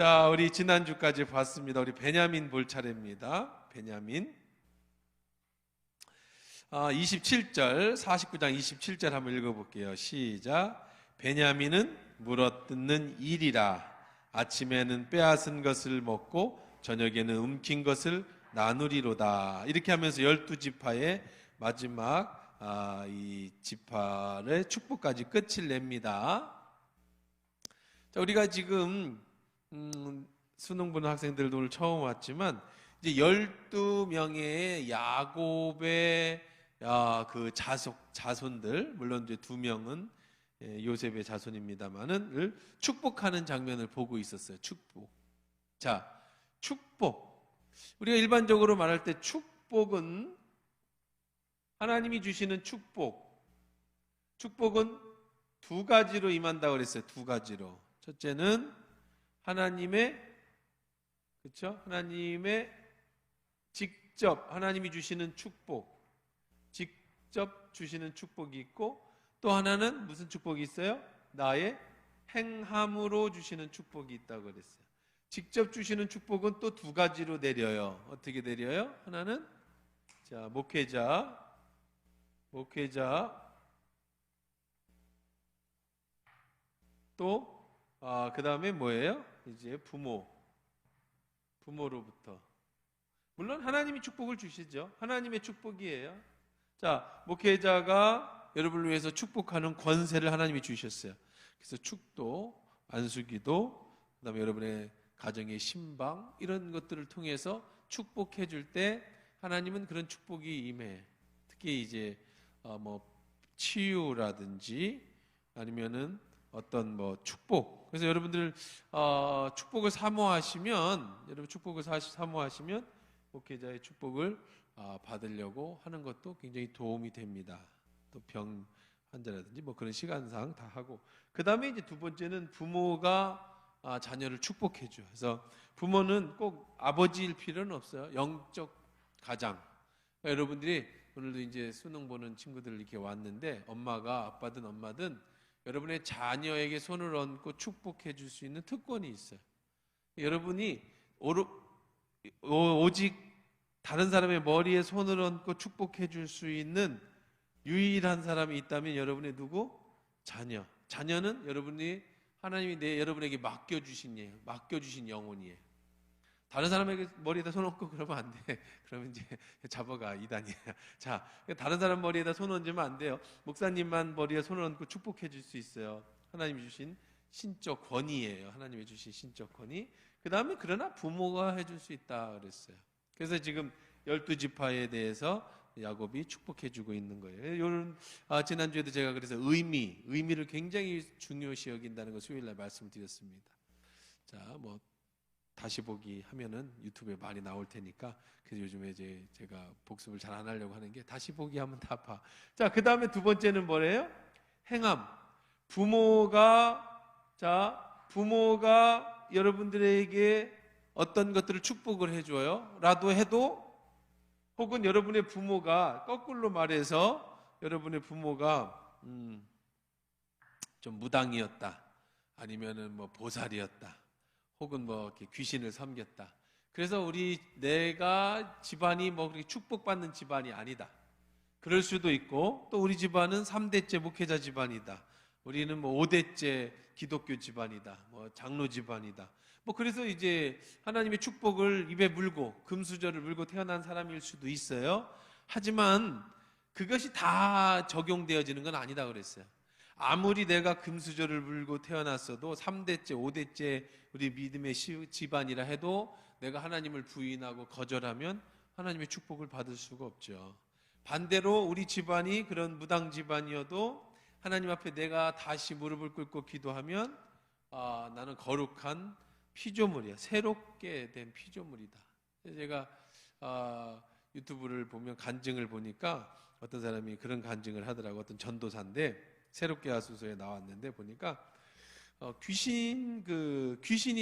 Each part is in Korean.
자, 우리 지난주까지 봤습니다. 우리 베냐민 볼 차례입니다. 베냐민 27절, 49장 27절 한번 읽어볼게요. 시작. 베냐민은 물어뜯는 일이라. 아침에는 빼앗은 것을 먹고 저녁에는 움킨 것을 나누리로다. 이렇게 하면서 12지파의 마지막 이 지파의 축복까지 끝을 냅니다. 자, 우리가 지금 수능 보는 학생들도 오늘 처음 왔지만 이제 12명의 야곱의 그 자손들, 물론 이제 2명은 요셉의 자손입니다만은 축복하는 장면을 보고 있었어요. 축복. 자, 축복. 우리가 일반적으로 말할 때 축복은 하나님이 주시는 축복은 두 가지로 임한다고 그랬어요. 두 가지로. 첫째는 하나님의 직접 하나님이 주시는 축복, 직접 주시는 축복이 있고, 또 하나는 무슨 축복이 있어요? 나의 행함으로 주시는 축복이 있다고 그랬어요. 직접 주시는 축복은 또 두 가지로 내려요. 어떻게 내려요? 하나는 자, 목회자 또 그 다음에 뭐예요? 이제 부모로부터. 물론 하나님이 축복을 주시죠. 하나님의 축복이에요. 자, 목회자가 여러분을 위해서 축복하는 권세를 하나님이 주셨어요. 그래서 축도, 안수기도, 그 다음에 여러분의 가정의 신방, 이런 것들을 통해서 축복해 줄 때 하나님은 그런 축복이 임해. 특히 이제 치유라든지 아니면은 어떤 축복. 그래서 여러분들 축복을 사모하시면, 목회자의 축복을 받으려고 하는 것도 굉장히 도움이 됩니다. 또 병 환자라든지 그런 시간상 다 하고. 그 다음에 이제 두 번째는 부모가 자녀를 축복해줘. 그래서 부모는 꼭 아버지일 필요는 없어요. 영적 가장. 그러니까 여러분들이 오늘도 이제 수능 보는 친구들 이렇게 왔는데, 아빠든 엄마든 여러분의 자녀에게 손을 얹고 축복해 줄 수 있는 특권이 있어요. 여러분이 오직 다른 사람의 머리에 손을 얹고 축복해 줄 수 있는 유일한 사람이 있다면 여러분의 누구? 자녀는 하나님이 여러분에게 맡겨주신 영혼이에요. 다른 사람에게 머리에다 손 얹고 그러면 안 돼. 그러면 이제 잡아가 이단이야. 자, 다른 사람 머리에다 손 얹으면 안 돼요. 목사님만 머리에 손을 얹고 축복해 줄 수 있어요. 하나님이 주신 신적 권위예요. 하나님이 주신 신적 권위. 그 다음에 그러나 부모가 해줄 수 있다 그랬어요. 그래서 지금 12지파에 대해서 야곱이 축복해 주고 있는 거예요. 지난주에도 제가 그래서 의미를 굉장히 중요시 여긴다는 걸 수요일날 말씀드렸습니다. 자, 다시 보기 하면은 유튜브에 많이 나올 테니까, 그래서 요즘에 이제 제가 복습을 잘 안 하려고 하는 게 다시 보기 하면 다 봐. 자, 그 다음에 두 번째는 뭐래요? 행함. 부모가 여러분들에게 어떤 것들을 축복을 해줘요. 라도 해도, 혹은 여러분의 부모가, 거꾸로 말해서 여러분의 부모가 좀 무당이었다, 아니면은 보살이었다, 혹은 이렇게 귀신을 섬겼다. 그래서 내가 집안이 그렇게 축복받는 집안이 아니다. 그럴 수도 있고, 또 우리 집안은 3대째 목회자 집안이다. 우리는 5대째 기독교 집안이다. 장로 집안이다. 그래서 이제 하나님의 축복을 입에 물고, 금수저를 물고 태어난 사람일 수도 있어요. 하지만 그것이 다 적용되어지는 건 아니다 그랬어요. 아무리 내가 금수저를 물고 태어났어도 3대째, 5대째 우리 믿음의 집안이라 해도 내가 하나님을 부인하고 거절하면 하나님의 축복을 받을 수가 없죠. 반대로 우리 집안이 그런 무당 집안이어도 하나님 앞에 내가 다시 무릎을 꿇고 기도하면 나는 거룩한 피조물이야. 새롭게 된 피조물이다. 제가 유튜브를 보면 간증을 보니까 어떤 사람이 그런 간증을 하더라고. 어떤 전도사인데 새롭게 하소서에 나왔는데 보니까 귀신이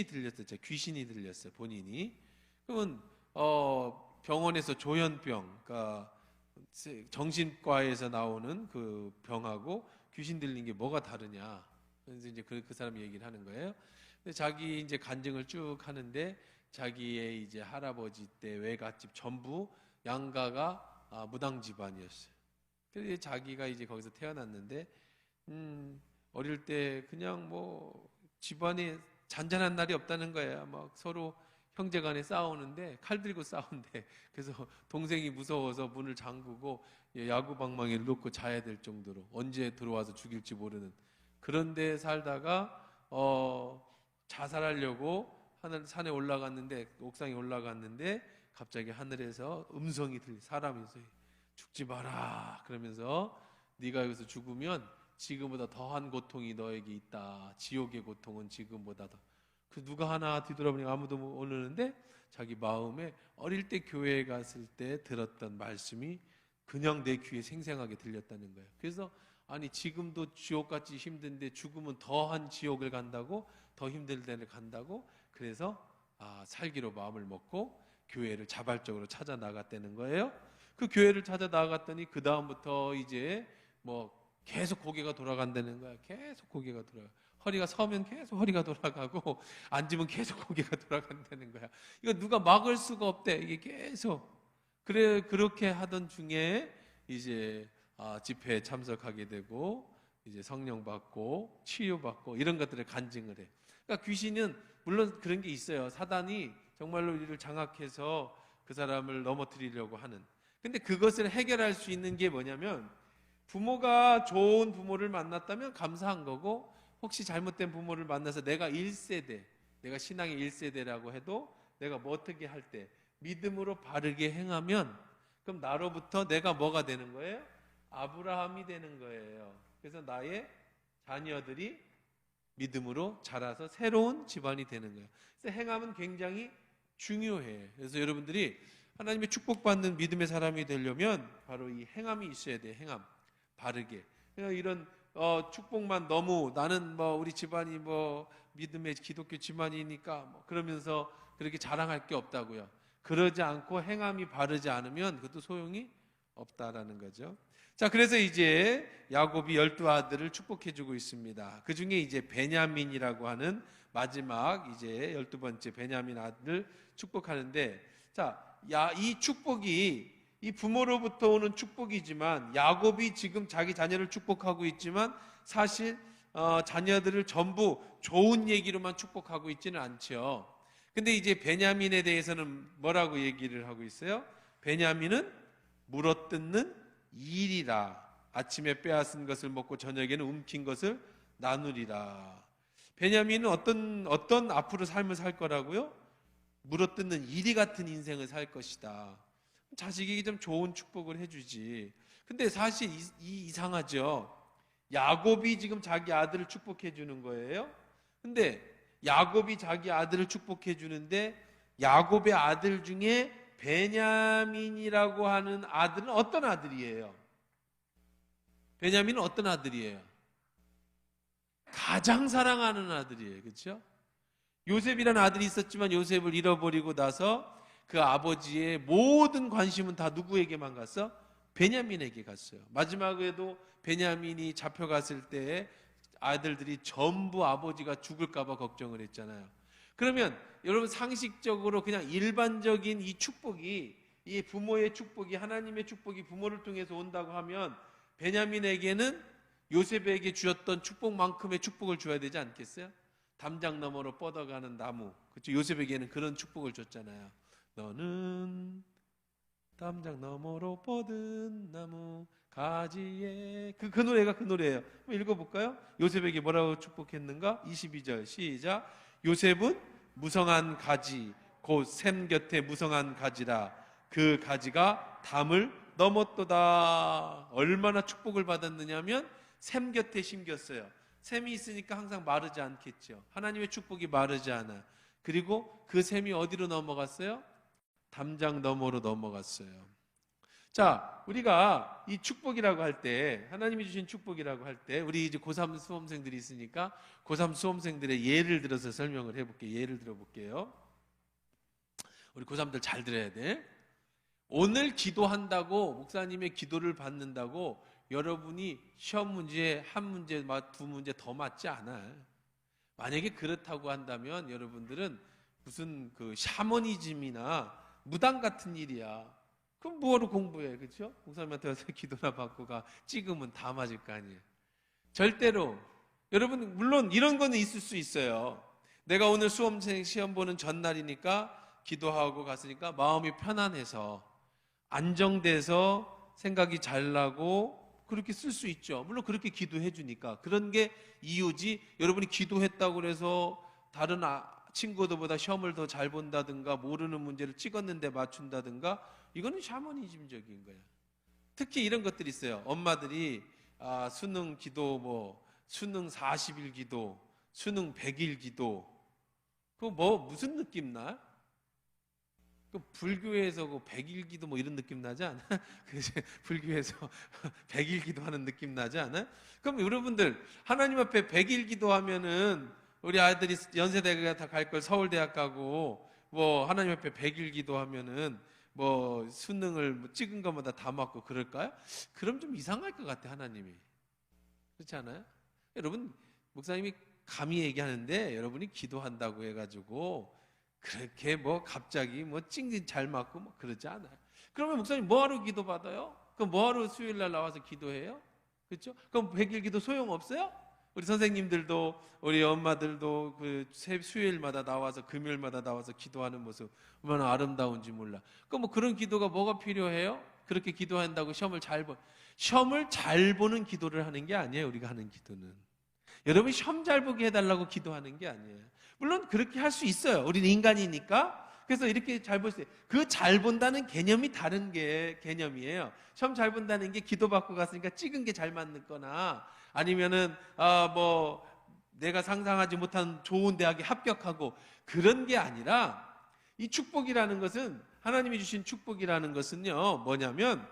들렸어요. 귀신이 들렸어요. 본인이. 그러면 병원에서 조현병, 그러니까 정신과에서 나오는 그 병하고 귀신 들린 게 뭐가 다르냐. 그래서 이제 그 사람이 얘기를 하는 거예요. 근데 자기 이제 간증을 쭉 하는데 자기의 이제 할아버지 때 외갓집 전부 양가가 무당 집안이었어요. 그래서 자기가 이제 거기서 태어났는데 어릴 때 그냥 뭐 집안에 잔잔한 날이 없다는 거예요. 막 서로 형제간에 싸우는데 칼 들고 싸운대. 그래서 동생이 무서워서 문을 잠그고 야구방망이를 놓고 자야 될 정도로 언제 들어와서 죽일지 모르는 그런데 살다가 자살하려고 하늘 산에 올라갔는데 옥상에 올라갔는데 갑자기 하늘에서 음성이 사람이 죽지 마라 그러면서 네가 여기서 죽으면 지금보다 더한 고통이 너에게 있다. 지옥의 고통은 지금보다 더. 그 누가 하나 뒤돌아보니 아무도 모르는데 자기 마음에 어릴 때 교회에 갔을 때 들었던 말씀이 그냥 내 귀에 생생하게 들렸다는 거예요. 그래서 아니 지금도 지옥같이 힘든데 죽으면 더한 지옥을 간다고? 더 힘들 데를 간다고? 그래서 살기로 마음을 먹고 교회를 자발적으로 찾아 나갔다는 거예요. 그 교회를 찾아 나갔더니 그 다음부터 이제 뭐 계속 고개가 돌아간다는 거야. 계속 고개가 돌아가. 허리가 서면 계속 허리가 돌아가고 앉으면 계속 고개가 돌아간다는 거야. 이거 누가 막을 수가 없대. 이게 계속. 그래 그렇게 하던 중에 이제 집회에 참석하게 되고 이제 성령 받고 치유 받고 이런 것들을 간증을 해. 그러니까 귀신은 물론 그런 게 있어요. 사단이 정말로 이를 장악해서 그 사람을 넘어뜨리려고 하는. 근데 그것을 해결할 수 있는 게 뭐냐면 부모가 좋은 부모를 만났다면 감사한 거고 혹시 잘못된 부모를 만나서 내가 1세대, 내가 신앙의 1세대라고 해도 내가 뭐 어떻게 할 때 믿음으로 바르게 행하면 그럼 나로부터 내가 뭐가 되는 거예요? 아브라함이 되는 거예요. 그래서 나의 자녀들이 믿음으로 자라서 새로운 집안이 되는 거예요. 그래서 행함은 굉장히 중요해. 그래서 여러분들이 하나님의 축복받는 믿음의 사람이 되려면 바로 이 행함이 있어야 돼요. 행함. 바르게. 이런 축복만 너무 나는 뭐 우리 집안이 뭐 믿음의 기독교 집안이니까 뭐 그러면서 그렇게 자랑할 게 없다고요. 그러지 않고 행함이 바르지 않으면 그것도 소용이 없다라는 거죠. 자, 그래서 이제 야곱이 12아들을 축복해 주고 있습니다. 그 중에 이제 베냐민이라고 하는 마지막 이제 12번째 베냐민 아들을 축복하는데 자, 이 축복이 이 부모로부터 오는 축복이지만 야곱이 지금 자기 자녀를 축복하고 있지만 사실 자녀들을 전부 좋은 얘기로만 축복하고 있지는 않죠. 근데 이제 베냐민에 대해서는 뭐라고 얘기를 하고 있어요? 베냐민은 물어뜯는 일이라. 아침에 빼앗은 것을 먹고 저녁에는 움킨 것을 나누리라. 베냐민은 어떤 앞으로 삶을 살 거라고요? 물어뜯는 이리 같은 인생을 살 것이다. 자식에게 좀 좋은 축복을 해주지. 근데 사실 이상하죠. 야곱이 지금 자기 아들을 축복해 주는 거예요. 근데 야곱이 자기 아들을 축복해 주는데 야곱의 아들 중에 베냐민이라고 하는 아들은 어떤 아들이에요? 베냐민은 어떤 아들이에요? 가장 사랑하는 아들이에요. 그렇죠? 요셉이라는 아들이 있었지만 요셉을 잃어버리고 나서 그 아버지의 모든 관심은 다 누구에게만 갔어? 베냐민에게 갔어요. 마지막에도 베냐민이 잡혀갔을 때 아들들이 전부 아버지가 죽을까 봐 걱정을 했잖아요. 그러면 여러분 상식적으로 그냥 일반적인 이 축복이 이 부모의 축복이 하나님의 축복이 부모를 통해서 온다고 하면 베냐민에게는 요셉에게 주었던 축복만큼의 축복을 줘야 되지 않겠어요? 담장 너머로 뻗어가는 나무. 그렇죠? 요셉에게는 그런 축복을 줬잖아요. 너는 담장 너머로 뻗은 나무 가지에 그 노래가 그 노래예요. 한번 읽어볼까요? 요셉에게 뭐라고 축복했는가? 22절 시작. 요셉은 무성한 가지 곧 샘 곁에 무성한 가지라. 그 가지가 담을 넘었도다. 얼마나 축복을 받았느냐면 샘 곁에 심겼어요. 샘이 있으니까 항상 마르지 않겠죠. 하나님의 축복이 마르지 않아. 그리고 그 샘이 어디로 넘어갔어요? 담장 너머로 넘어갔어요. 자, 우리가 이 축복이라고 할 때, 하나님이 주신 축복이라고 할 때, 우리 이제 고3 수험생들이 있으니까 고3 수험생들의 예를 들어서 설명을 해볼게요. 예를 들어볼게요. 우리 고3들 잘 들어야 돼. 오늘 기도한다고, 목사님의 기도를 받는다고 여러분이 시험 문제 한 문제, 두 문제 더 맞지 않아요. 만약에 그렇다고 한다면 여러분들은 무슨 그 샤머니즘이나 무당 같은 일이야. 그럼 뭐하러 공부해, 그렇죠? 목사님한테 와서 기도나 받고 가. 찍으면 다 맞을 거 아니에요. 절대로. 여러분 물론 이런 거는 있을 수 있어요. 내가 오늘 수험생 시험 보는 전날이니까 기도하고 갔으니까 마음이 편안해서 안정돼서 생각이 잘 나고 그렇게 쓸 수 있죠. 물론 그렇게 기도해 주니까. 그런 게 이유지, 여러분이 기도했다고 해서 다른 친구들보다 시험을 더 잘 본다든가 모르는 문제를 찍었는데 맞춘다든가, 이거는 샤머니즘적인 거야. 특히 이런 것들이 있어요. 엄마들이 수능 기도, 수능 40일 기도, 수능 100일 기도, 그거 무슨 느낌 나? 그 불교에서 그 100일 기도 이런 느낌 나지 않아? 불교에서 100일 기도하는 느낌 나지 않아? 그럼 여러분들 하나님 앞에 100일 기도하면은 우리 아이들이 연세대가 다 갈 걸 서울대학 가고 하나님 앞에 100일 기도하면은 수능을 찍은 것마다 다 맞고 그럴까요? 그럼 좀 이상할 것 같아 하나님이. 그렇지 않아요? 여러분 목사님이 감히 얘기하는데 여러분이 기도한다고 해가지고 그렇게 갑자기 찡찡 잘 맞고 그러지 않아요. 그러면 목사님 뭐하러 기도 받아요? 그럼 뭐하러 수요일 날 나와서 기도해요? 그렇죠? 그럼 100일 기도 소용없어요? 우리 선생님들도 우리 엄마들도 그 수요일마다 나와서 금요일마다 나와서 기도하는 모습 얼마나 아름다운지 몰라. 그럼 그런 기도가 뭐가 필요해요? 그렇게 기도한다고 시험을 잘 보는 기도를 하는 게 아니에요. 우리가 하는 기도는 여러분이 시험 잘 보게 해달라고 기도하는 게 아니에요. 물론 그렇게 할 수 있어요. 우리는 인간이니까. 그래서 이렇게 잘 볼 수 있어요. 그 잘 본다는 개념이 다른 개념이에요. 시험 잘 본다는 게 기도 받고 갔으니까 찍은 게 잘 맞는 거나 아니면은 내가 상상하지 못한 좋은 대학에 합격하고 그런 게 아니라, 이 축복이라는 것은, 하나님이 주신 축복이라는 것은요 뭐냐면,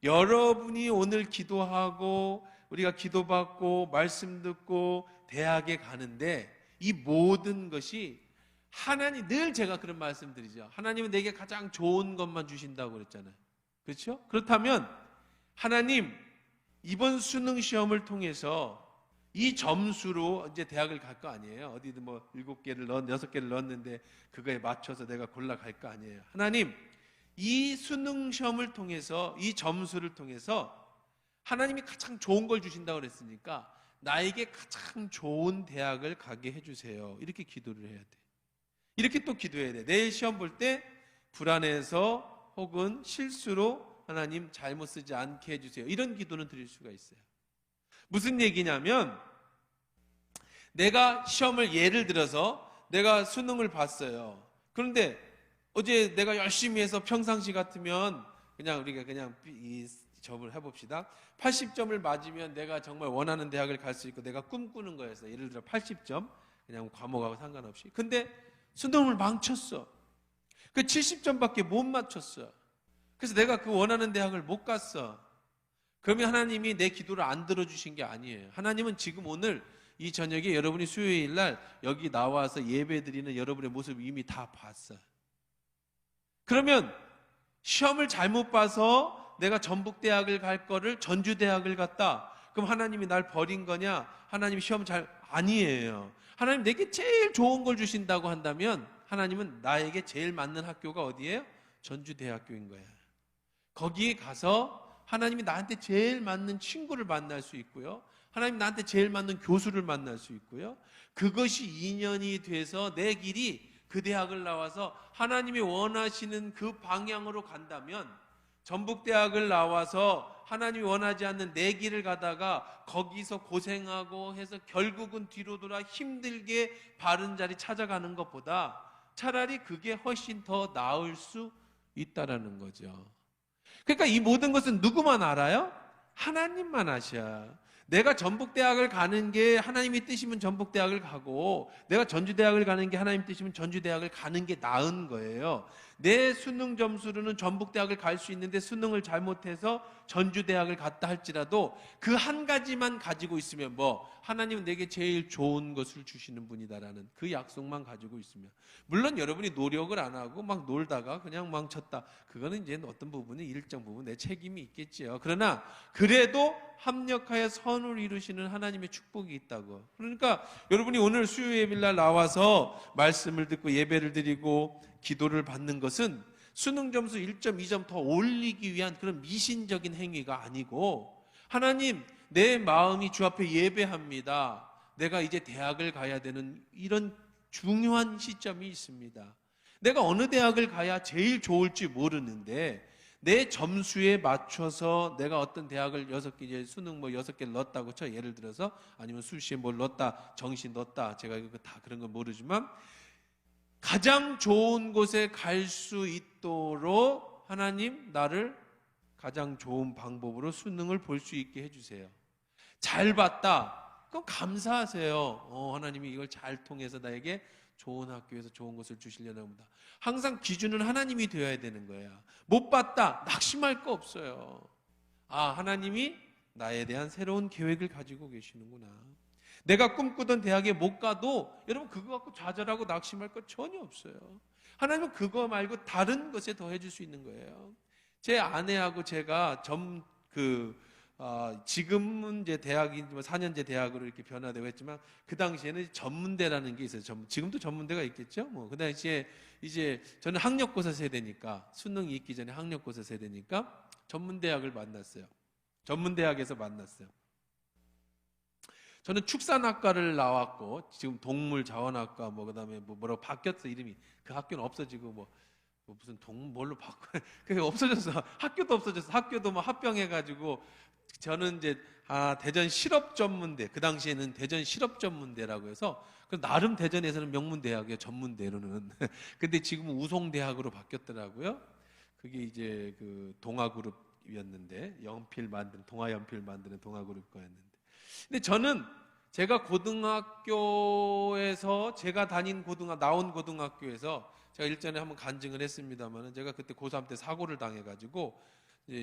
여러분이 오늘 기도하고 우리가 기도받고 말씀 듣고 대학에 가는데 이 모든 것이 하나님, 늘 제가 그런 말씀 드리죠. 하나님은 내게 가장 좋은 것만 주신다고 그랬잖아요. 그렇죠? 그렇다면 하나님 이번 수능 시험을 통해서 이 점수로 이제 대학을 갈 거 아니에요. 어디든 7개를 6개를 넣었는데 그거에 맞춰서 내가 골라갈 거 아니에요. 하나님 이 수능 시험을 통해서 이 점수를 통해서 하나님이 가장 좋은 걸 주신다고 그랬으니까 나에게 가장 좋은 대학을 가게 해주세요. 이렇게 기도를 해야 돼. 이렇게 또 기도해야 돼. 내일 시험 볼 때 불안해서 혹은 실수로 하나님 잘못 쓰지 않게 해주세요. 이런 기도는 드릴 수가 있어요. 무슨 얘기냐면, 내가 시험을 예를 들어서 내가 수능을 봤어요. 그런데 어제 내가 열심히 해서 평상시 같으면 우리가 이 점을 해봅시다. 80점을 맞으면 내가 정말 원하는 대학을 갈 수 있고 내가 꿈꾸는 거였어요. 예를 들어 80점, 그냥 과목하고 상관없이. 근데 수능을 망쳤어. 그 70점밖에 못 맞췄어. 그래서 내가 그 원하는 대학을 못 갔어. 그러면 하나님이 내 기도를 안 들어주신 게 아니에요. 하나님은 지금 오늘 이 저녁에 여러분이 수요일 날 여기 나와서 예배 드리는 여러분의 모습 이미 다 봤어. 그러면 시험을 잘못 봐서 내가 전북대학을 갈 거를 전주대학을 갔다. 그럼 하나님이 날 버린 거냐? 하나님이 시험 아니에요. 하나님 내게 제일 좋은 걸 주신다고 한다면 하나님은 나에게 제일 맞는 학교가 어디예요? 전주대학교인 거야. 거기에 가서 하나님이 나한테 제일 맞는 친구를 만날 수 있고요. 하나님 나한테 제일 맞는 교수를 만날 수 있고요. 그것이 인연이 돼서 내 길이 그 대학을 나와서 하나님이 원하시는 그 방향으로 간다면, 전북대학을 나와서 하나님이 원하지 않는 내 길을 가다가 거기서 고생하고 해서 결국은 뒤로 돌아 힘들게 바른 자리 찾아가는 것보다 차라리 그게 훨씬 더 나을 수 있다라는 거죠. 그러니까 이 모든 것은 누구만 알아요? 하나님만 아셔. 내가 전북대학을 가는 게 하나님이 뜻이면 전북대학을 가고, 내가 전주대학을 가는 게 하나님 뜻이면 전주대학을 가는 게 나은 거예요. 내 수능 점수로는 전북대학을 갈 수 있는데 수능을 잘못해서 전주대학을 갔다 할지라도 그 한 가지만 가지고 있으면 뭐 하나님은 내게 제일 좋은 것을 주시는 분이다라는 그 약속만 가지고 있으면, 물론 여러분이 노력을 안 하고 막 놀다가 그냥 망쳤다, 그거는 이제 어떤 부분은 일정 부분 내 책임이 있겠지요. 그러나 그래도 합력하여 선을 이루시는 하나님의 축복이 있다고. 그러니까 여러분이 오늘 수요 예배날 나와서 말씀을 듣고 예배를 드리고 기도를 받는 것은 수능 점수 1.2점 더 올리기 위한 그런 미신적인 행위가 아니고, 하나님 내 마음이 주 앞에 예배합니다, 내가 이제 대학을 가야 되는 이런 중요한 시점이 있습니다, 내가 어느 대학을 가야 제일 좋을지 모르는데 내 점수에 맞춰서 내가 어떤 대학을 6개, 이제 수능 뭐 6개를 넣었다고 쳐, 예를 들어서, 아니면 수시에 뭘 넣었다, 정시 넣었다, 제가 이거 다 그런 건 모르지만 가장 좋은 곳에 갈 수 있도록 하나님 나를 가장 좋은 방법으로 수능을 볼 수 있게 해주세요. 잘 봤다, 그럼 감사하세요. 하나님이 이걸 잘 통해서 나에게 좋은 학교에서 좋은 것을 주시려나 보다. 항상 기준은 하나님이 되어야 되는 거야. 못 봤다, 낙심할 거 없어요. 아, 하나님이 나에 대한 새로운 계획을 가지고 계시는구나. 내가 꿈꾸던 대학에 못 가도 여러분 그거 갖고 좌절하고 낙심할 거 전혀 없어요. 하나님은 그거 말고 다른 것에 더 해줄 수 있는 거예요. 제 아내하고 제가 지금은 이제 대학이 4년제 대학으로 이렇게 변화되고 했지만 그 당시에는 전문대라는 게 있어요. 지금도 전문대가 있겠죠. 뭐 그 당시에 이제 저는 학력고사 세대니까, 수능이 있기 전에 학력고사 세대니까 전문대학을 만났어요. 전문대학에서 만났어요. 저는 축산학과를 나왔고 지금 동물자원학과 뭐 그다음에 뭐라고 바뀌었어, 이름이. 그 학교는 없어지고 뭐 무슨 뭘로 바꿔 그게 없어졌어. 학교도 없어졌어. 학교도 뭐 합병해가지고 저는 이제 대전 실업전문대, 그 당시에는 대전 실업전문대라고 해서 나름 대전에서는 명문대학이에요, 전문대로는. 근데 지금은 우송대학으로 바뀌었더라고요. 그게 이제 그 동아그룹이었는데, 동아연필 만드는 동아그룹과였는데. 근데 저는 제가 고등학교에서, 제가 나온 고등학교에서 제가 일전에 한번 간증을 했습니다만, 제가 그때 고3 때 사고를 당해가지고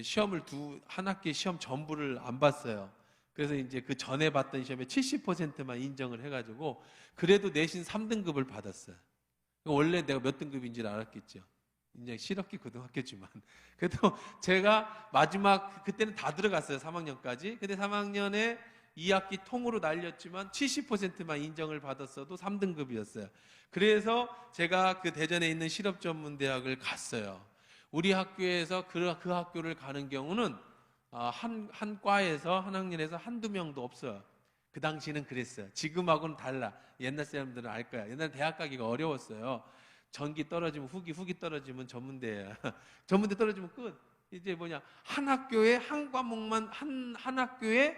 시험을 한 학기 시험 전부를 안 봤어요. 그래서 이제 그 전에 봤던 시험에 70%만 인정을 해가지고 그래도 내신 3등급을 받았어요. 원래 내가 몇 등급인지를 알았겠죠. 이제 실업기 고등학교지만. 그래도 제가 마지막, 그때는 다 들어갔어요, 3학년까지. 근데 3학년에 2학기 통으로 날렸지만 70%만 인정을 받았어도 3등급이었어요. 그래서 제가 그 대전에 있는 실업전문대학을 갔어요. 우리 학교에서 그 학교를 가는 경우는 한 과에서, 한 학년에서 한두 명도 없어요. 그 당시는 그랬어요. 지금하고는 달라. 옛날 사람들은 알 거야. 옛날 대학 가기가 어려웠어요. 전기 떨어지면 후기 떨어지면 전문대야. 전문대 떨어지면 끝. 이제 한 학교에 한 과목만, 한 학교에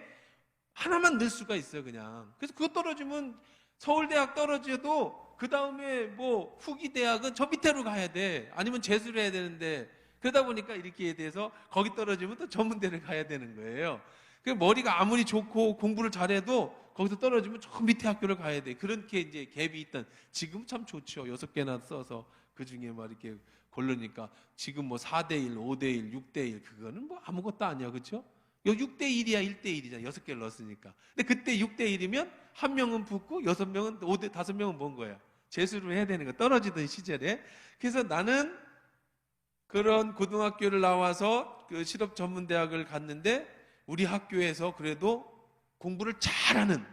하나만 넣을 수가 있어요, 그냥. 그래서 그거 떨어지면 서울대학 떨어져도 그 다음에 뭐 후기대학은 저 밑으로 가야 돼. 아니면 재수를 해야 되는데, 그러다 보니까 이렇게 돼서 거기 떨어지면 또 전문대를 가야 되는 거예요. 그 머리가 아무리 좋고 공부를 잘해도 거기서 떨어지면 저 밑에 학교를 가야 돼. 그렇게 이제 갭이 있던, 지금 참 좋죠. 6개나 써서 그 중에 막 이렇게 고르니까 지금 뭐 4대1, 5대1, 6대1, 그거는 뭐 아무것도 아니야, 그렇죠? 여기 6대1이야, 1대1이잖아. 6개를 넣었으니까. 근데 그때 6대1이면 한 명은 붙고 6명은 5명은 뭔 거야? 재수를 해야 되는 거, 떨어지던 시절에. 그래서 나는 그런 고등학교를 나와서 그 실업전문대학을 갔는데, 우리 학교에서 그래도 공부를 잘하는,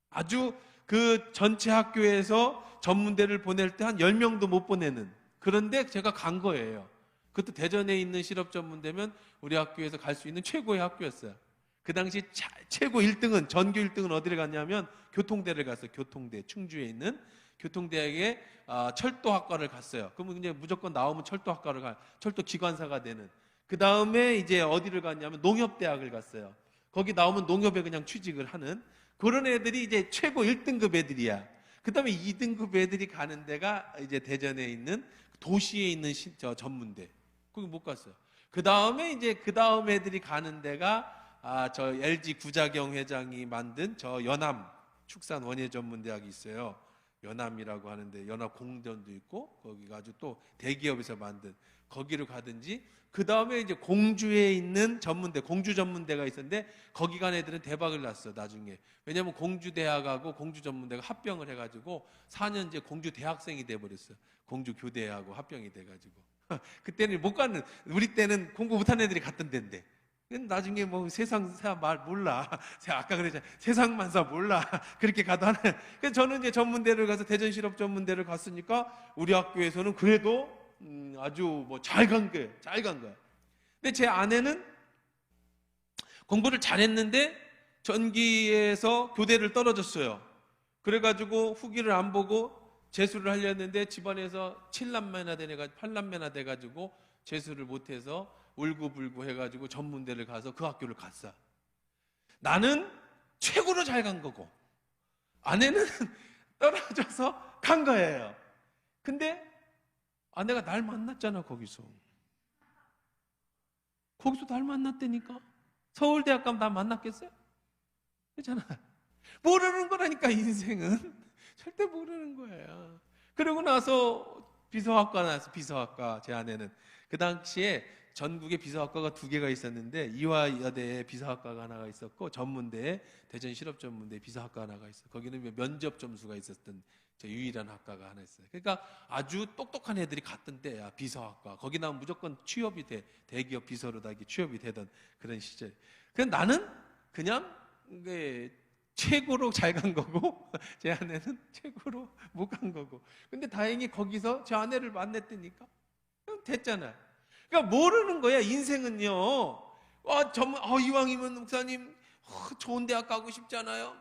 아주 그 전체 학교에서 전문대를 보낼 때 한 10명도 못 보내는, 그런데 제가 간 거예요. 그것도 대전에 있는 실업전문대면 우리 학교에서 갈 수 있는 최고의 학교였어요. 그 당시 최고 1등은, 전교 1등은 어디를 갔냐면 교통대를 갔어요. 교통대, 충주에 있는 교통대학에 철도학과를 갔어요. 그러면 이제 무조건 나오면 철도학과를 철도 기관사가 되는. 그 다음에 이제 어디를 갔냐면 농협대학을 갔어요. 거기 나오면 농협에 그냥 취직을 하는 그런 애들이 이제 최고 1등급 애들이야. 그 다음에 2등급 애들이 가는 데가 이제 대전에 있는 도시에 있는 전문대. 거기 못 갔어요. 그 다음에 이제 그 다음 애들이 가는 데가 저 LG 구자경 회장이 만든 저 연암 축산 원예 전문대학이 있어요. 연암이라고 하는데 연합공전도 있고 거기가 아주 또 대기업에서 만든 거기로 가든지, 그 다음에 이제 공주에 있는 전문대, 공주 전문대가 있었는데 거기 간 애들은 대박을 났어 나중에. 왜냐면 공주대학하고 공주전문대가 합병을 해가지고 4년제 공주 대학생이 돼버렸어. 공주 교대하고 합병이 돼가지고 그때는 못 가는, 우리 때는 공부 못하는 애들이 갔던 데인데 나중에 뭐 세상 말 몰라. 제가 아까 그랬잖아요. 세상만사 몰라. 그렇게 가도 하는. 그래서 저는 이제 전문대를 가서 대전실업 전문대를 갔으니까 우리 학교에서는 그래도 아주 뭐 잘 간 거예요. 잘 간 거야. 근데 제 아내는 공부를 잘했는데 전기에서 교대를 떨어졌어요. 그래가지고 후기를 안 보고 재수를 하려는데 집안에서 7남매나 되네가 8남매나 돼가지고 재수를 못해서 울고불고 해가지고 전문대를 가서 그 학교를 갔어. 나는 최고로 잘 간 거고 아내는 떨어져서 간 거예요. 근데 아내가 날 만났잖아. 거기서 날 만났다니까. 서울대학 가면 나 만났겠어요? 그렇잖아. 모르는 거라니까. 인생은 절대 모르는 거예요. 그러고 나서 비서학과 나왔어. 비서학과. 제 아내는 그 당시에 전국에 비서학과가 2개가 있었는데 이화여대에 비서학과가 하나가 있었고 전문대에 대전실업전문대에 비서학과 하나가 있어. 거기는 면접 점수가 있었던 유일한 학과가 하나 있어요. 그러니까 아주 똑똑한 애들이 갔던 때야. 비서학과. 거기 나오면 무조건 취업이 돼. 대기업 비서로 다 이렇게 취업이 되던 그런 시절. 그래서 나는 그냥 최고로 잘 간 거고 제 아내는 최고로 못 간 거고. 근데 다행히 거기서 제 아내를 만났다니까. 그럼 됐잖아. 그러니까 모르는 거야. 인생은요. 이왕이면 목사님 좋은 대학 가고 싶잖아요.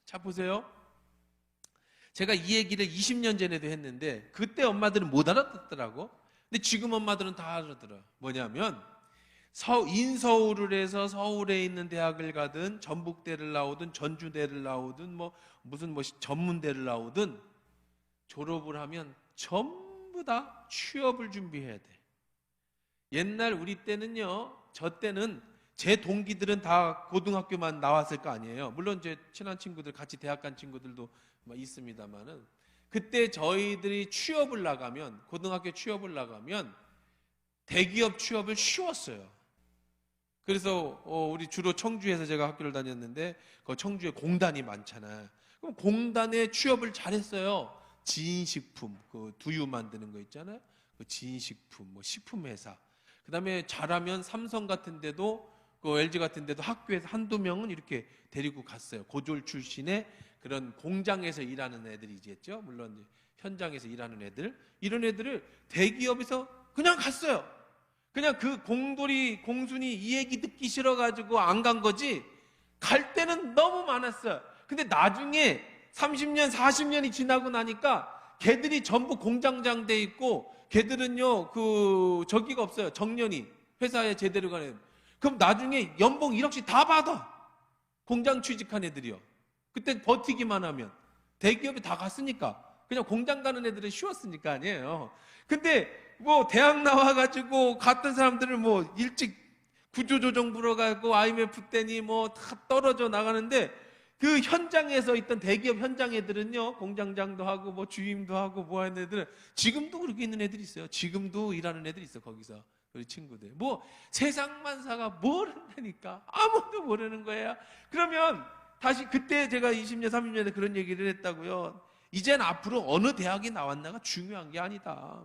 자 보세요. 제가 이 얘기를 20년 전에도 했는데 그때 엄마들은 못 알아듣더라고. 근데 지금 엄마들은 다 알아들어. 뭐냐면 인서울을 해서 서울에 있는 대학을 가든 전북대를 나오든 전주대를 나오든 무슨 전문대를 나오든 졸업을 하면 전부 다 취업을 준비해야 돼. 옛날 우리 때는요, 저 때는 제 동기들은 다 고등학교만 나왔을 거 아니에요. 물론 제 친한 친구들, 같이 대학 간 친구들도 있습니다만은 그때 저희들이 취업을 나가면, 고등학교 취업을 나가면 대기업 취업을 쉬웠어요. 그래서 우리 주로 청주에서 제가 학교를 다녔는데 그 청주에 공단이 많잖아요. 그럼 공단에 취업을 잘했어요. 지인식품, 그 두유 만드는 거 있잖아요. 그 지인식품, 식품회사. 그 다음에 잘하면 삼성 같은 데도, 그 LG 같은 데도 학교에서 한두 명은 이렇게 데리고 갔어요. 고졸 출신의 그런 공장에서 일하는 애들이겠죠. 물론 현장에서 일하는 애들. 이런 애들을 대기업에서 그냥 갔어요. 그냥 그 공순이 이 얘기 듣기 싫어가지고 안 간 거지, 갈 때는 너무 많았어요. 근데 나중에 30년, 40년이 지나고 나니까 걔들이 전부 공장장 돼 있고, 걔들은요, 저기가 없어요. 정년이. 회사에 제대로 가는. 그럼 나중에 연봉 1억씩 다 받아. 공장 취직한 애들이요. 그때 버티기만 하면. 대기업에 다 갔으니까. 그냥 공장 가는 애들은 쉬웠으니까 아니에요. 근데 대학 나와가지고 갔던 사람들은 일찍 구조조정 불어가고 IMF 때니 다 떨어져 나가는데, 그 현장에서 있던 대기업 현장 애들은요, 공장장도 하고 주임도 하고 하는 애들은 지금도 그렇게 있는 애들이 있어요. 지금도 일하는 애들이 있어. 거기서 우리 친구들 세상만사가 모른다니까. 아무도 모르는 거예요. 그러면 다시 그때 제가 20년 30년 전에 그런 얘기를 했다고요. 이젠 앞으로 어느 대학이 나왔나가 중요한 게 아니다.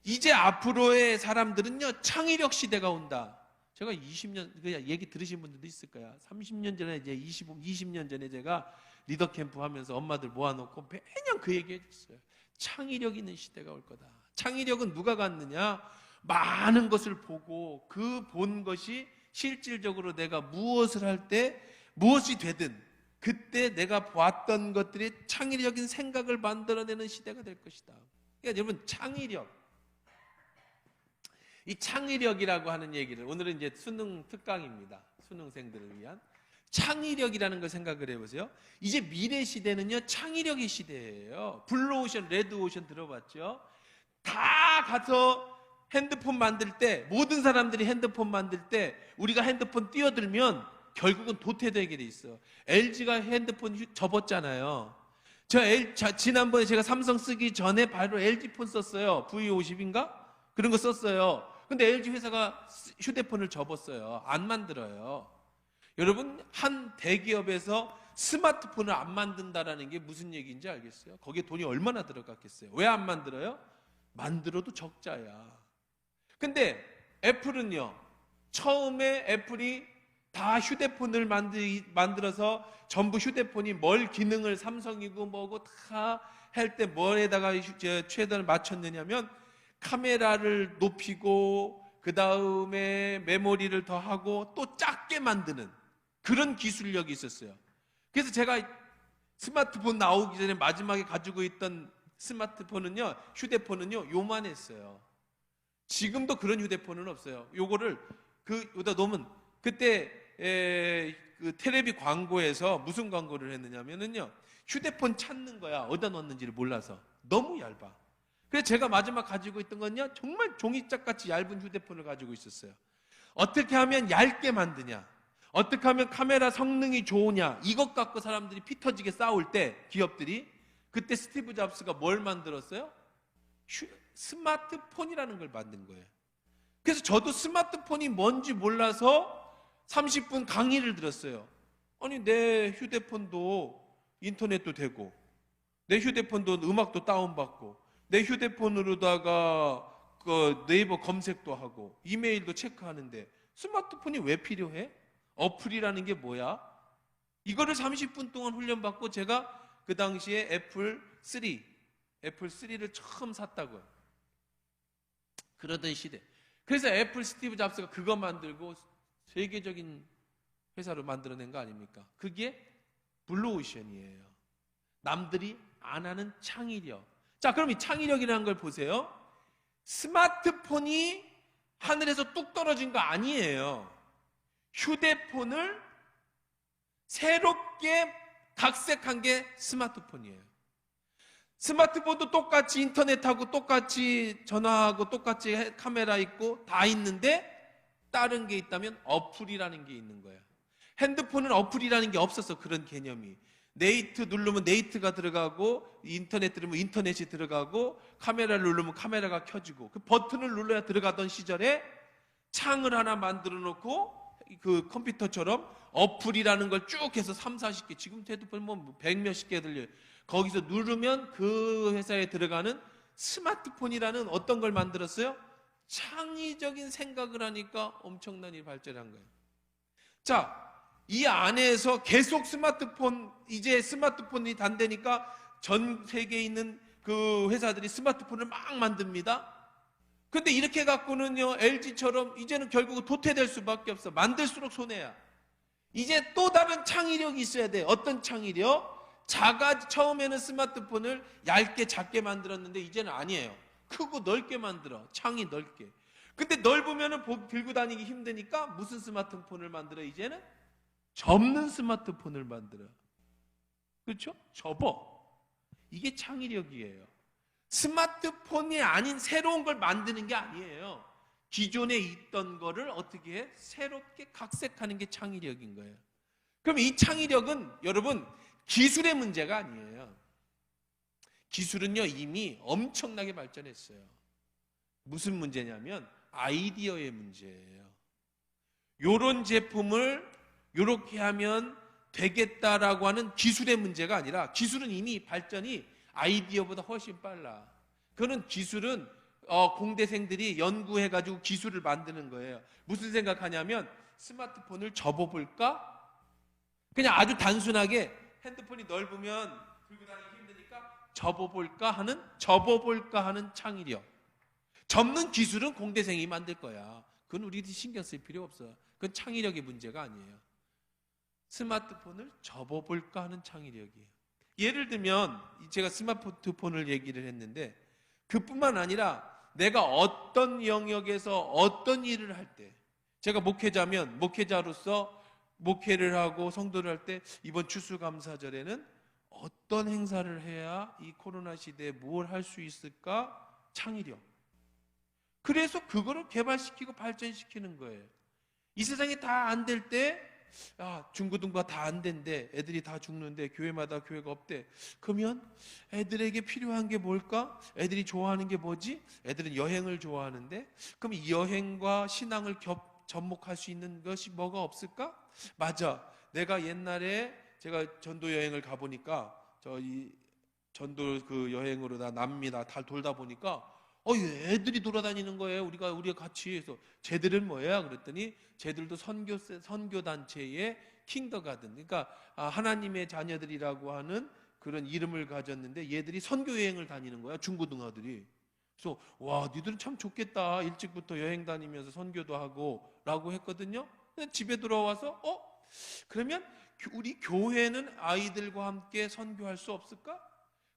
이제 앞으로의 사람들은요, 창의력 시대가 온다. 제가 20년, 그냥 얘기 들으신 분들도 있을 거야. 30년 전에, 이제 20년 전에 제가 리더 캠프 하면서 엄마들 모아놓고 매년 그 얘기 해줬어요. 창의력 있는 시대가 올 거다. 창의력은 누가 갖느냐? 많은 것을 보고 그 본 것이 실질적으로 내가 무엇을 할 때 무엇이 되든 그때 내가 보았던 것들이 창의력인 생각을 만들어내는 시대가 될 것이다. 그러니까 여러분, 창의력. 이 창의력이라고 하는 얘기를, 오늘은 이제 수능 특강입니다. 수능생들을 위한 창의력이라는 걸 생각을 해보세요. 이제 미래 시대는요, 창의력의 시대예요. 블루오션, 레드오션 들어봤죠? 다 가서 핸드폰 만들 때, 모든 사람들이 핸드폰 만들 때 우리가 핸드폰 뛰어들면 결국은 도태되게 돼 있어. LG가 핸드폰 접었잖아요. 지난번에 제가 삼성 쓰기 전에 바로 LG폰 썼어요. V50인가? 그런 거 썼어요. 근데 LG 회사가 휴대폰을 접었어요. 안 만들어요. 여러분, 한 대기업에서 스마트폰을 안 만든다라는 게 무슨 얘기인지 알겠어요? 거기에 돈이 얼마나 들어갔겠어요? 왜 안 만들어요? 만들어도 적자야. 근데 애플은요, 처음에 애플이 다 휴대폰을 만들어서 전부 휴대폰이 뭘 기능을 삼성이고 뭐고 다 할 때 뭐에다가 최대를 맞췄느냐면 카메라를 높이고 그 다음에 메모리를 더하고 또 작게 만드는 그런 기술력이 있었어요. 그래서 제가 스마트폰 나오기 전에 마지막에 가지고 있던 스마트폰은요, 휴대폰은요 요만했어요. 지금도 그런 휴대폰은 없어요. 요거를 여기다 놓으면 그때 그 텔레비 광고에서 무슨 광고를 했느냐면요, 휴대폰 찾는 거야. 어디다 넣었는지를 몰라서 너무 얇아. 그래서 제가 마지막 가지고 있던 건요, 정말 종이짝 같이 얇은 휴대폰을 가지고 있었어요. 어떻게 하면 얇게 만드냐, 어떻게 하면 카메라 성능이 좋으냐, 이것 갖고 사람들이 피 터지게 싸울 때 기업들이, 그때 스티브 잡스가 뭘 만들었어요? 스마트폰이라는 걸 만든 거예요. 그래서 저도 스마트폰이 뭔지 몰라서 30분 강의를 들었어요. 아니, 내 휴대폰도 인터넷도 되고, 내 휴대폰도 음악도 다운받고, 내 휴대폰으로다가 그 네이버 검색도 하고, 이메일도 체크하는데 스마트폰이 왜 필요해? 어플이라는 게 뭐야? 이거를 30분 동안 훈련받고 제가 그 당시에 애플 3를 처음 샀다고요. 그러던 시대. 그래서 애플 스티브 잡스가 그거 만들고 세계적인 회사로 만들어낸 거 아닙니까? 그게 블루오션이에요. 남들이 안 하는 창의력. 자, 그럼 이 창의력이라는 걸 보세요. 스마트폰이 하늘에서 뚝 떨어진 거 아니에요. 휴대폰을 새롭게 각색한 게 스마트폰이에요. 스마트폰도 똑같이 인터넷하고 똑같이 전화하고 똑같이 카메라 있고 다 있는데 다른 게 있다면 어플이라는 게 있는 거예요. 핸드폰은 어플이라는 게 없어서 그런 개념이. 네이트 누르면 네이트가 들어가고, 인터넷 들으면 인터넷이 들어가고, 카메라를 누르면 카메라가 켜지고, 그 버튼을 눌러야 들어가던 시절에 창을 하나 만들어 놓고 그 컴퓨터처럼 어플이라는 걸 쭉 해서 3, 40개, 지금 핸드폰 뭐 100몇십 개 들려요. 거기서 누르면 그 회사에 들어가는 스마트폰이라는 어떤 걸 만들었어요? 창의적인 생각을 하니까 엄청난 일이 발전한 거예요. 자, 이 안에서 계속 이제 스마트폰이 단대니까 전 세계에 있는 그 회사들이 스마트폰을 막 만듭니다. 근데 이렇게 갖고는요, LG처럼 이제는 결국은 도태될 수밖에 없어. 만들수록 손해야. 이제 또 다른 창의력이 있어야 돼. 어떤 창의력? 처음에는 스마트폰을 얇게 작게 만들었는데 이제는 아니에요. 크고 넓게 만들어. 창이 넓게. 근데 넓으면은 들고 다니기 힘드니까 무슨 스마트폰을 만들어? 이제는 접는 스마트폰을 만들어. 그렇죠? 접어. 이게 창의력이에요. 스마트폰이 아닌 새로운 걸 만드는 게 아니에요. 기존에 있던 거를 어떻게 해? 새롭게 각색하는 게 창의력인 거예요. 그럼 이 창의력은 여러분 기술의 문제가 아니에요. 기술은요 이미 엄청나게 발전했어요. 무슨 문제냐면 아이디어의 문제예요. 요런 제품을 요렇게 하면 되겠다라고 하는 기술의 문제가 아니라, 기술은 이미 발전이 아이디어보다 훨씬 빨라. 그거는 기술은 공대생들이 연구해가지고 기술을 만드는 거예요. 무슨 생각하냐면 스마트폰을 접어볼까? 그냥 아주 단순하게 핸드폰이 넓으면 들고 다니기 힘드니까 접어볼까 하는 창의력. 접는 기술은 공대생이 만들 거야. 그건 우리들이 신경 쓸 필요 없어. 그건 창의력의 문제가 아니에요. 스마트폰을 접어볼까 하는 창의력이에요. 예를 들면 제가 스마트폰을 얘기를 했는데, 그뿐만 아니라 내가 어떤 영역에서 어떤 일을 할 때, 제가 목회자면 목회자로서 목회를 하고 성도를 할 때 이번 추수감사절에는 어떤 행사를 해야 이 코로나 시대에 뭘 할 수 있을까? 창의력. 그래서 그거를 개발시키고 발전시키는 거예요. 이 세상이 다 안 될 때 중고등부가 다 안 된대. 애들이 다 죽는데 교회마다 교회가 없대. 그러면 애들에게 필요한 게 뭘까? 애들이 좋아하는 게 뭐지? 애들은 여행을 좋아하는데, 그럼 이 여행과 신앙을 접목할 수 있는 것이 뭐가 없을까? 맞아. 내가 옛날에 제가 전도 여행을 가보니까, 저희 전도 그 여행으로 남미나 다 돌다 보니까 애들이 돌아다니는 거예요. 우리가 같이 해서 쟤들은 뭐야? 그랬더니 쟤들도 선교 단체의 킹더가든, 그러니까 하나님의 자녀들이라고 하는 그런 이름을 가졌는데 얘들이 선교 여행을 다니는 거야. 중고등어들이. 그래서 와, 니들은 참 좋겠다. 일찍부터 여행 다니면서 선교도 하고라고 했거든요. 집에 들어와서 그러면 우리 교회는 아이들과 함께 선교할 수 없을까?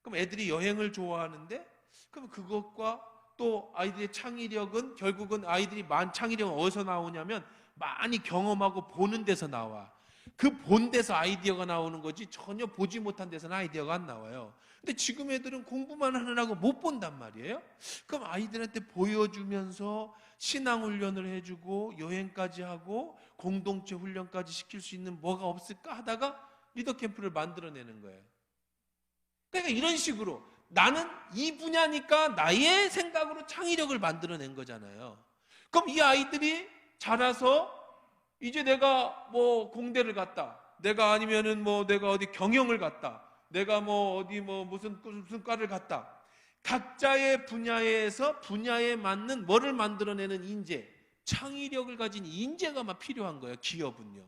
그럼 애들이 여행을 좋아하는데, 그럼 그것과 또 아이들의 창의력은, 결국은 아이들이 창의력은 어디서 나오냐면 많이 경험하고 보는 데서 나와. 그 본 데서 아이디어가 나오는 거지, 전혀 보지 못한 데서는 아이디어가 안 나와요. 근데 지금 애들은 공부만 하느라고 못 본단 말이에요. 그럼 아이들한테 보여주면서 신앙 훈련을 해주고 여행까지 하고 공동체 훈련까지 시킬 수 있는 뭐가 없을까 하다가 리더 캠프를 만들어내는 거예요. 그러니까 이런 식으로 나는 이 분야니까 나의 생각으로 창의력을 만들어낸 거잖아요. 그럼 이 아이들이 자라서 이제 내가 뭐 공대를 갔다, 내가 아니면은 뭐 내가 어디 경영을 갔다, 내가 뭐 어디 뭐 무슨 과를 갔다, 각자의 분야에서 분야에 맞는 뭐를 만들어내는 인재, 창의력을 가진 인재가 막 필요한 거예요. 기업은요.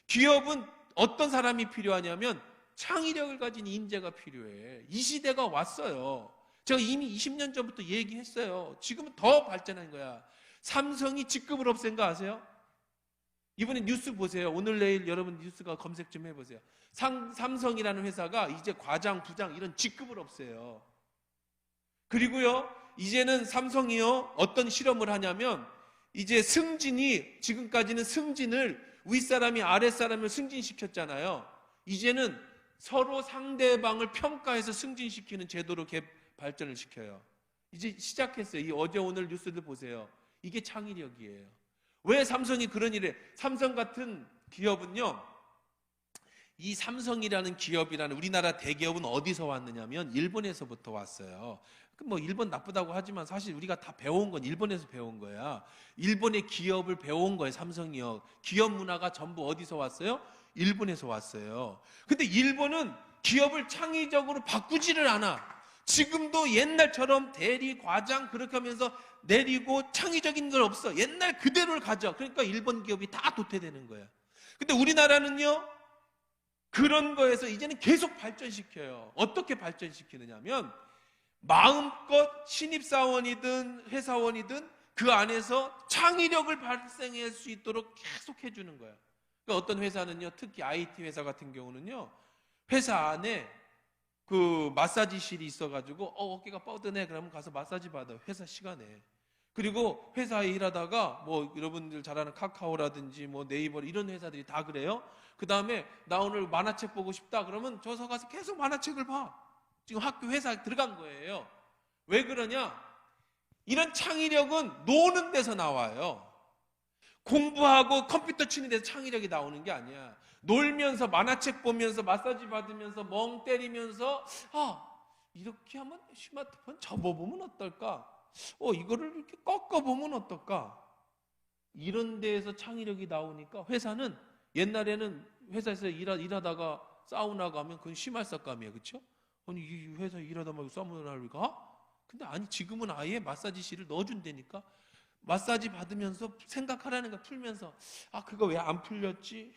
기업은 어떤 사람이 필요하냐면 창의력을 가진 인재가 필요해. 이 시대가 왔어요. 제가 이미 20년 전부터 얘기했어요. 지금은 더 발전한 거야. 삼성이 직급을 없앤 거 아세요? 이번에 뉴스 보세요. 오늘 내일 여러분 뉴스가 검색 좀 해보세요. 삼성이라는 회사가 이제 과장, 부장 이런 직급을 없애요. 그리고요, 이제는 삼성이요, 어떤 실험을 하냐면 이제 승진이, 지금까지는 승진을 윗사람이 아랫사람을 승진시켰잖아요. 이제는 서로 상대방을 평가해서 승진시키는 제도로 발전을 시켜요. 이제 시작했어요. 이 어제 오늘 뉴스들 보세요. 이게 창의력이에요. 왜 삼성이 그런 일을 해? 삼성 같은 기업은요, 이 삼성이라는 기업이라는 우리나라 대기업은 어디서 왔느냐면 일본에서부터 왔어요. 뭐 일본 나쁘다고 하지만 사실 우리가 다 배운 건 일본에서 배운 거야. 일본의 기업을 배운 거예요. 삼성이요. 기업 문화가 전부 어디서 왔어요? 일본에서 왔어요. 근데 일본은 기업을 창의적으로 바꾸지를 않아. 지금도 옛날처럼 대리, 과장 그렇게 하면서 내리고 창의적인 건 없어. 옛날 그대로를 가져. 그러니까 일본 기업이 다 도태되는 거야. 근데 우리나라는요, 그런 거에서 이제는 계속 발전시켜요. 어떻게 발전시키느냐면 마음껏 신입사원이든 회사원이든 그 안에서 창의력을 발생할 수 있도록 계속 해주는 거예요. 그러니까 어떤 회사는요, 특히 IT 회사 같은 경우는요, 회사 안에 그 마사지실이 있어가지고 어깨가 뻐드네 그러면 가서 마사지 받아요. 회사 시간에. 그리고 회사에 일하다가 뭐 여러분들 잘 아는 카카오라든지 뭐 네이버 이런 회사들이 다 그래요. 그 다음에 나 오늘 만화책 보고 싶다 그러면 저서 가서 계속 만화책을 봐. 지금 학교 회사에 들어간 거예요. 왜 그러냐? 이런 창의력은 노는 데서 나와요. 공부하고 컴퓨터 치는 데서 창의력이 나오는 게 아니야. 놀면서 만화책 보면서 마사지 받으면서 멍 때리면서 이렇게 하면 스마트폰 접어보면 어떨까? 이거를 이렇게 꺾어보면 어떨까? 이런 데에서 창의력이 나오니까 회사는, 옛날에는 회사에서 일하다가 사우나 가면 그건 심할삭감이에요. 그렇죠? 아니 이 회사 일하다 말고 사우나를 가? 근데 아니 지금은 아예 마사지실을 넣어준다니까. 마사지 받으면서 생각하라는 거 풀면서 그거 왜 안 풀렸지?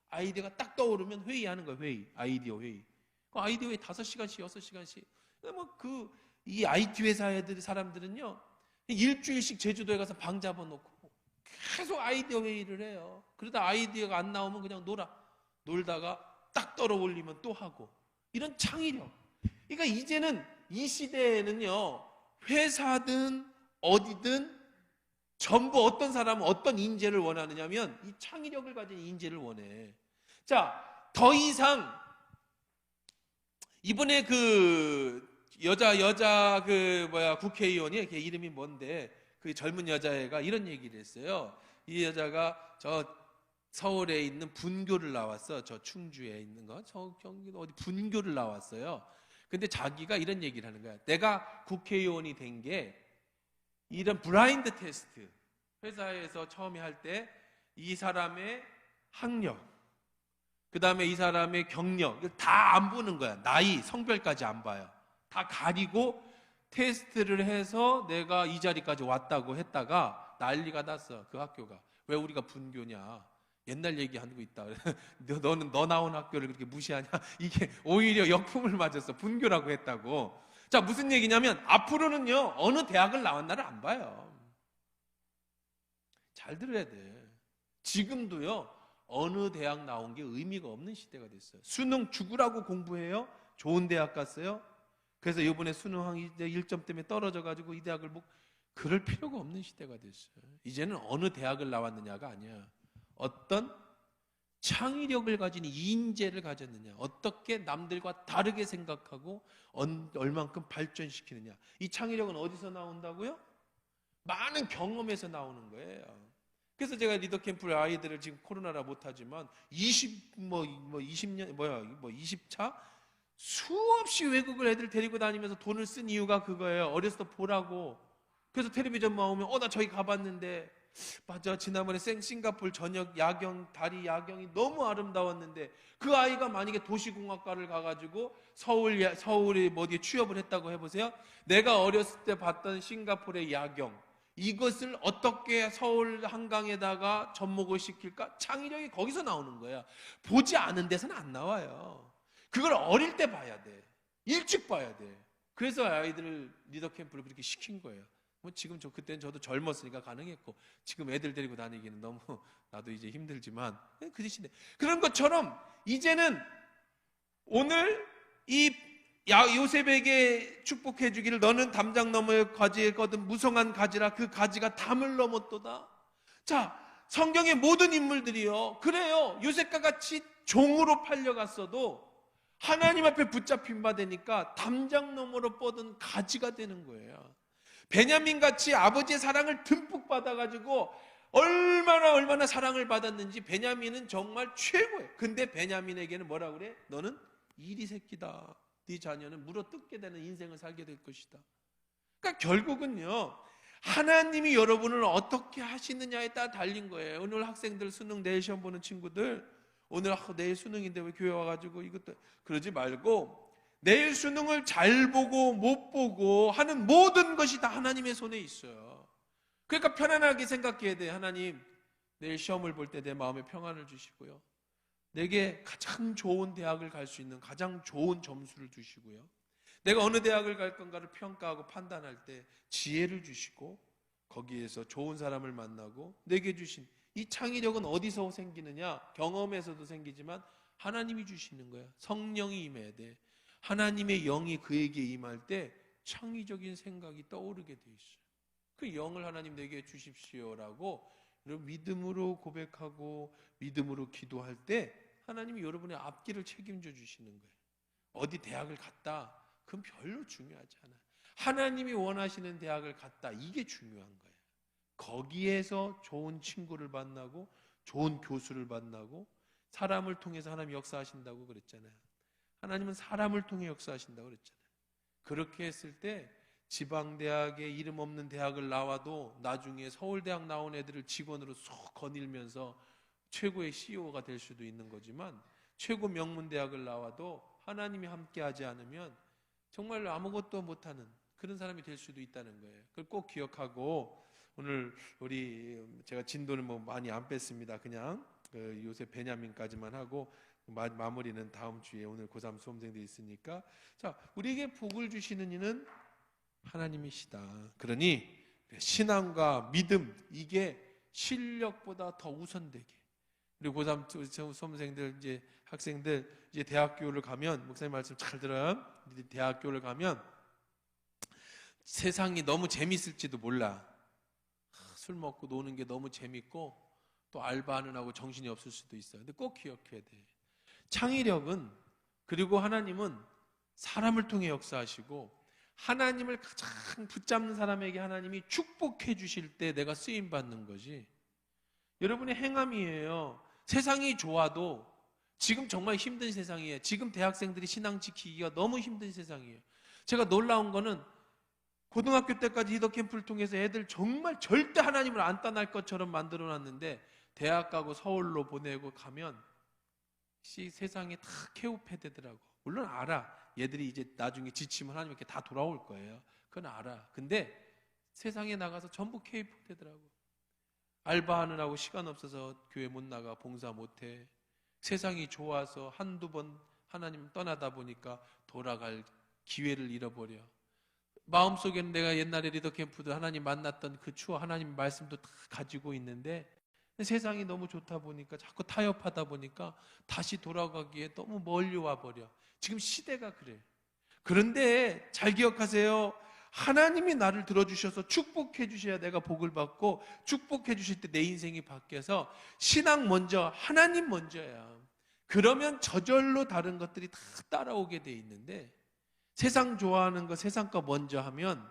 아이디어가 딱 떠오르면 회의하는 거예요. 회의. 아이디어 회의. 그 아이디어 회의 5시간씩 6시간씩. 이 IT 회사 애들 사람들은요, 일주일씩 제주도에 가서 방 잡아놓고 계속 아이디어 회의를 해요. 그러다 아이디어가 안 나오면 그냥 놀다가 딱 떨어올리면 또 하고. 이런 창의력. 그러니까 이제는 이 시대에는요, 회사든 어디든 전부 어떤 사람은 어떤 인재를 원하느냐면 이 창의력을 가진 인재를 원해. 자, 더 이상 이번에 그 여자 국회의원이, 걔 이름이 뭔데, 그 젊은 여자애가 이런 얘기를 했어요. 이 여자가 저 서울에 있는 분교를 나왔어. 저 충주에 있는 거. 저 경기도 어디 분교를 나왔어요. 근데 자기가 이런 얘기를 하는 거야. 내가 국회의원이 된 게 이런 블라인드 테스트. 회사에서 처음에 할 때 이 사람의 학력, 그 다음에 이 사람의 경력, 다 안 보는 거야. 나이, 성별까지 안 봐요. 다 가리고 테스트를 해서 내가 이 자리까지 왔다고 했다가 난리가 났어. 그 학교가. 왜 우리가 분교냐. 옛날 얘기하고 있다. 너는 너 나온 학교를 그렇게 무시하냐. 이게 오히려 역풍을 맞았어. 분교라고 했다고. 자, 무슨 얘기냐면 앞으로는요, 어느 대학을 나왔나를 안 봐요. 잘 들어야 돼. 지금도요, 어느 대학 나온 게 의미가 없는 시대가 됐어요. 수능 죽으라고 공부해요? 좋은 대학 갔어요? 그래서 이번에 수능 이제 1점 때문에 떨어져가지고 이 대학을 그럴 필요가 없는 시대가 됐어요. 이제는 어느 대학을 나왔느냐가 아니야. 어떤 창의력을 가진 인재를 가졌느냐, 어떻게 남들과 다르게 생각하고 얼만큼 발전시키느냐. 이 창의력은 어디서 나온다고요? 많은 경험에서 나오는 거예요. 그래서 제가 리더 캠프 아이들을 지금 코로나라 못하지만 20차 수없이 외국을 애들 데리고 다니면서 돈을 쓴 이유가 그거예요. 어렸을 때 보라고. 그래서 텔레비전만 오면 나 저기 가봤는데 맞아, 지난번에 싱가포르 저녁 야경, 다리 야경이 너무 아름다웠는데 그 아이가 만약에 도시공학과를 가가지고 서울에 어디에 취업을 했다고 해보세요. 내가 어렸을 때 봤던 싱가포르의 야경, 이것을 어떻게 서울 한강에다가 접목을 시킬까? 창의력이 거기서 나오는 거야. 보지 않은 데서는 안 나와요. 그걸 어릴 때 봐야 돼. 일찍 봐야 돼. 그래서 아이들을 리더 캠프를 그렇게 시킨 거예요. 지금 그때는 저도 젊었으니까 가능했고, 지금 애들 데리고 다니기는 너무 나도 이제 힘들지만 그 대신에 그런 것처럼 이제는 오늘 이 요셉에게 축복해 주기를 너는 담장 너머의 가지에 거둔 무성한 가지라 그 가지가 담을 넘었도다. 자, 성경의 모든 인물들이요, 그래요. 요셉과 같이 종으로 팔려갔어도 하나님 앞에 붙잡힌 바 되니까 담장 너머로 뻗은 가지가 되는 거예요. 베냐민 같이 아버지의 사랑을 듬뿍 받아가지고 얼마나 사랑을 받았는지 베냐민은 정말 최고예요. 근데 베냐민에게는 뭐라 그래? 너는 이리 새끼다. 네 자녀는 물어뜯게 되는 인생을 살게 될 것이다. 그러니까 결국은요, 하나님이 여러분을 어떻게 하시느냐에 따라 달린 거예요. 오늘 학생들 수능 내일 시험 보는 친구들, 오늘 내일 수능인데 왜 교회 와가지고 이것도 그러지 말고 내일 수능을 잘 보고 못 보고 하는 모든 것이 다 하나님의 손에 있어요. 그러니까 편안하게 생각해야 돼. 하나님, 내일 시험을 볼 때 내 마음에 평안을 주시고요, 내게 가장 좋은 대학을 갈 수 있는 가장 좋은 점수를 주시고요, 내가 어느 대학을 갈 건가를 평가하고 판단할 때 지혜를 주시고, 거기에서 좋은 사람을 만나고 내게 주신 이 창의력은 어디서 생기느냐? 경험에서도 생기지만 하나님이 주시는 거야. 성령이 임해야 돼. 하나님의 영이 그에게 임할 때 창의적인 생각이 떠오르게 돼 있어요. 그 영을 하나님 내게 주십시오라고 믿음으로 고백하고 믿음으로 기도할 때 하나님이 여러분의 앞길을 책임져 주시는 거예요. 어디 대학을 갔다, 그건 별로 중요하지 않아요. 하나님이 원하시는 대학을 갔다, 이게 중요한 거예요. 거기에서 좋은 친구를 만나고 좋은 교수를 만나고 사람을 통해서 하나님 역사하신다고 그랬잖아요. 하나님은 사람을 통해 역사하신다고 그랬잖아요. 그렇게 했을 때 지방대학에 이름 없는 대학을 나와도 나중에 서울대학 나온 애들을 직원으로 쏙 거닐면서 최고의 CEO가 될 수도 있는 거지만, 최고 명문대학을 나와도 하나님이 함께하지 않으면 정말 아무것도 못하는 그런 사람이 될 수도 있다는 거예요. 그걸 꼭 기억하고, 오늘 제가 진도는 많이 안 뺐습니다. 그냥 요새 베냐민까지만 하고 마무리는 다음 주에 오늘 고3 수험생들이 있으니까, 자, 우리에게 복을 주시는 이는 하나님이시다. 그러니 신앙과 믿음, 이게 실력보다 더 우선되게, 우리 고3 수험생들, 이제 학생들, 이제 대학교를 가면, 목사님 말씀 잘 들어요. 대학교를 가면 세상이 너무 재밌을지도 몰라. 술 먹고 노는 게 너무 재밌고 또 알바하는 하고 정신이 없을 수도 있어요. 근데 꼭 기억해야 돼. 창의력은, 그리고 하나님은 사람을 통해 역사하시고, 하나님을 가장 붙잡는 사람에게 하나님이 축복해 주실 때 내가 쓰임 받는 거지. 여러분의 행함이에요. 세상이 좋아도 지금 정말 힘든 세상이에요. 지금 대학생들이 신앙 지키기가 너무 힘든 세상이에요. 제가 놀라운 거는 고등학교 때까지 리더 캠프를 통해서 애들 정말 절대 하나님을 안 떠날 것처럼 만들어 놨는데 대학 가고 서울로 보내고 가면 세상에 다 케오페 되더라고. 물론 알아. 얘들이 이제 나중에 지치면 하나님께 다 돌아올 거예요. 그건 알아. 근데 세상에 나가서 전부 케이프 되더라고. 알바하느라고 시간 없어서 교회 못 나가, 봉사 못 해. 세상이 좋아서 한두 번 하나님 떠나다 보니까 돌아갈 기회를 잃어버려. 마음속에는 내가 옛날에 리더 캠프도 하나님 만났던 그 추억, 하나님 말씀도 다 가지고 있는데 세상이 너무 좋다 보니까 자꾸 타협하다 보니까 다시 돌아가기에 너무 멀리 와버려. 지금 시대가 그래. 그런데 잘 기억하세요. 하나님이 나를 들어주셔서 축복해 주셔야 내가 복을 받고 축복해 주실 때 내 인생이 바뀌어서 신앙 먼저, 하나님 먼저야. 그러면 저절로 다른 것들이 다 따라오게 돼 있는데 세상 좋아하는 거, 세상 거 먼저 하면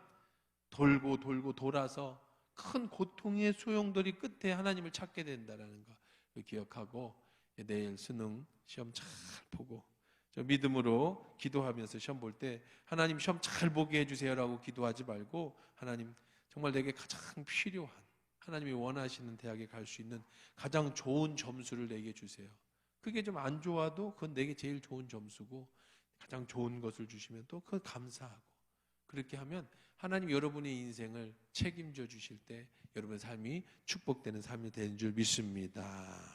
돌고 돌고 돌아서 큰 고통의 소용돌이 끝에 하나님을 찾게 된다는 거 기억하고 내일 수능 시험 잘 보고 저 믿음으로 기도하면서 시험 볼 때 하나님 시험 잘 보게 해주세요라고 기도하지 말고 하나님 정말 내게 가장 필요한 하나님이 원하시는 대학에 갈 수 있는 가장 좋은 점수를 내게 주세요. 그게 좀 안 좋아도 그건 내게 제일 좋은 점수고 가장 좋은 것을 주시면 또 그건 감사하고 그렇게 하면 하나님 여러분의 인생을 책임져 주실 때 여러분의 삶이 축복되는 삶이 되는 줄 믿습니다.